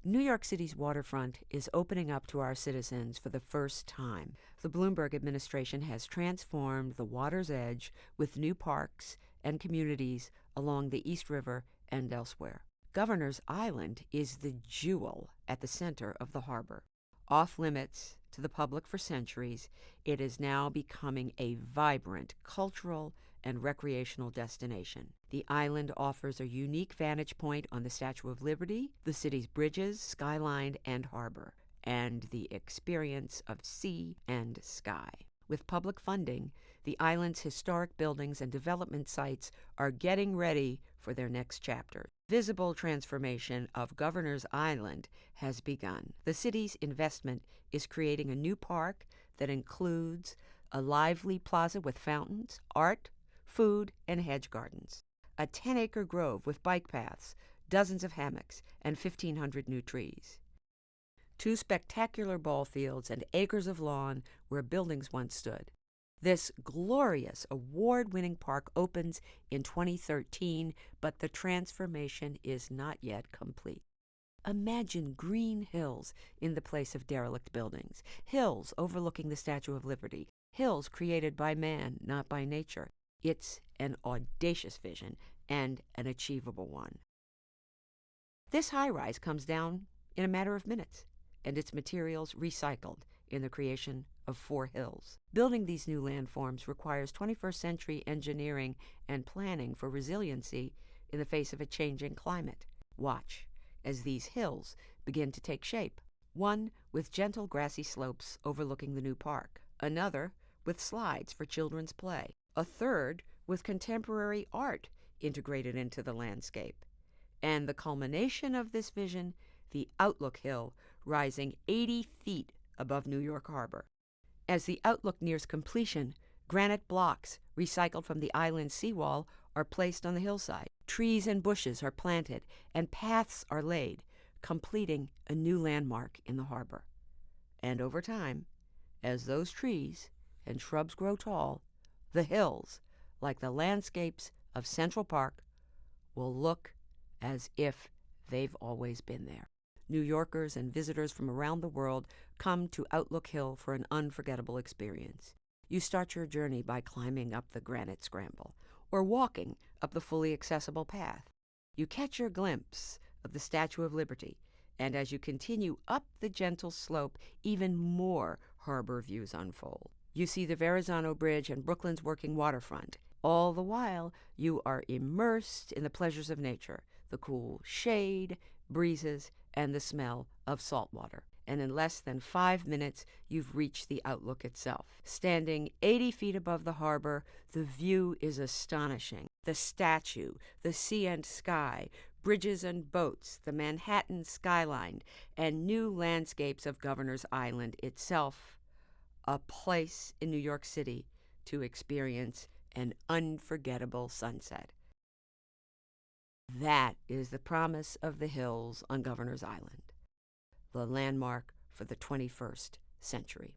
New York City's waterfront is opening up to our citizens for the first time. The Bloomberg administration has transformed the water's edge with new parks and communities along the East River and elsewhere. Governor's Island is the jewel at the center of the harbor. Off limits to the public for centuries, it is now becoming a vibrant cultural and recreational destination. The island offers a unique vantage point on the Statue of Liberty, the city's bridges, skyline, and harbor, and the experience of sea and sky. With public funding, the island's historic buildings and development sites are getting ready for their next chapter. Visible transformation of Governor's Island has begun. The city's investment is creating a new park that includes a lively plaza with fountains, art, food, and hedge gardens, a 10-acre grove with bike paths, dozens of hammocks, and 1,500 new trees, 2 spectacular ball fields, and acres of lawn where buildings once stood. This glorious, award-winning park opens in 2013, but the transformation is not yet complete. Imagine green hills in the place of derelict buildings, hills overlooking the Statue of Liberty, hills created by man, not by nature. It's an audacious vision and an achievable one. This high-rise comes down in a matter of minutes, and its materials recycled in the creation of 4 hills. Building these new landforms requires 21st century engineering and planning for resiliency in the face of a changing climate. Watch as these hills begin to take shape. One with gentle grassy slopes overlooking the new park, another with slides for children's play, a third with contemporary art integrated into the landscape, and the culmination of this vision, the Outlook Hill, rising 80 feet above New York Harbor. As the Outlook nears completion, granite blocks recycled from the island's seawall are placed on the hillside. Trees and bushes are planted, and paths are laid, completing a new landmark in the harbor. And over time, as those trees and shrubs grow tall, the hills, like the landscapes of Central Park, will look as if they've always been there. New Yorkers and visitors from around the world come to Outlook Hill for an unforgettable experience. You start your journey by climbing up the granite scramble or walking up the fully accessible path. You catch your glimpse of the Statue of Liberty, and as you continue up the gentle slope, even more harbor views unfold. You see the Verrazano Bridge and Brooklyn's working waterfront. All the while, you are immersed in the pleasures of nature, the cool shade, breezes, and the smell of salt water. And in less than 5 minutes, you've reached the Outlook itself. Standing 80 feet above the harbor, the view is astonishing. The statue, the sea and sky, bridges and boats, the Manhattan skyline, and new landscapes of Governor's Island itself, a place in New York City to experience an unforgettable sunset. That is the promise of the hills on Governor's Island, the landmark for the 21st century.